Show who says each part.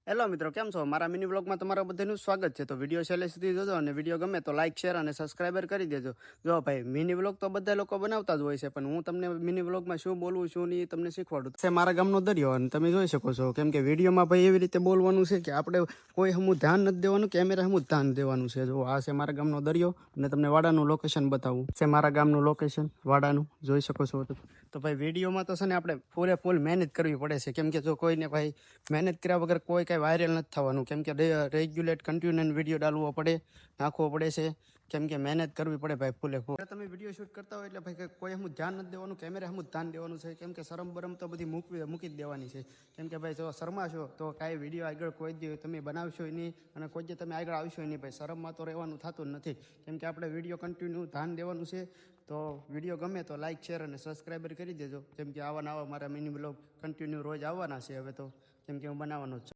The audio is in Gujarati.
Speaker 1: હેલો મિત્રો, કેમ છો? મારા મિની વ્લોગમાં તમારા બધાનું સ્વાગત છે. તો વિડીયો છેલ્લે સુધી જોજો અને વિડીયો ગમે તો લાઇક, શેર અને સબસ્ક્રાઈબર કરી દેજો. જો ભાઈ, મિની વ્લોગ તો બધા લોકો બનાવતા જ હોય છે, પણ હું તમને મિની વ્લોગમાં શું બોલવું શું નહીં તમને શીખવાડું છે. મારા ગામનો દરિયો અને તમે જોઈ શકો છો, કેમ કે વિડીયોમાં ભાઈ એવી રીતે બોલવાનું છે કે આપણે કોઈ હમું ધ્યાન નથી દેવાનું, કેમેરા હમું ધ્યાન દેવાનું છે. જો આ છે મારા ગામનો દરિયો અને તમને વાડાનું લોકેશન બતાવું છે. મારા ગામનું લોકેશન વાડાનું જોઈ શકો છો. તો ભાઈ વિડીયોમાં તો છે ને આપણે ફૂલ મહેનત કરવી પડે છે, કેમ કે જો કોઈને ભાઈ મહેનત કર્યા વગર કોઈ કાંઈ વાયરલ નથી થવાનું. કેમ કે રેગ્યુલેટ કન્ટિન્યુ વિડીયો ડાલવો પડે, નાખવો પડે છે, કેમ કે મહેનત કરવી પડે ભાઈ ફૂલ. તમે વિડીયો શૂટ કરતા હોય એટલે ભાઈ કોઈ હમું ધ્યાન નથી દેવાનું, કેમેરા હમું ધ્યાન દેવાનું છે, કેમ કે શરમ બરમ તો બધી મૂકી જ દેવાની છે. કેમ કે ભાઈ જો શરમાશો તો કાંઈ વિડીયો આગળ કોઈ દી તમે બનાવશો નહીં અને કોઈ દી તમે આગળ આવશો નહીં. ભાઈ શરમમાં તો રહેવાનું થતું જ નથી, કેમ કે આપણે વિડીયો કન્ટિન્યુ ધ્યાન દેવાનું છે. તો વિડીયો ગમે તો લાઇક, શેર અને સબસ્ક્રાઈબર કરી દેજો, કેમ કે આવા નવા મારા મિની બ્લોગ કન્ટિન્યુ રોજ આવવાના છે હવે તો, કેમ કે હું બનાવવાનો જ છું.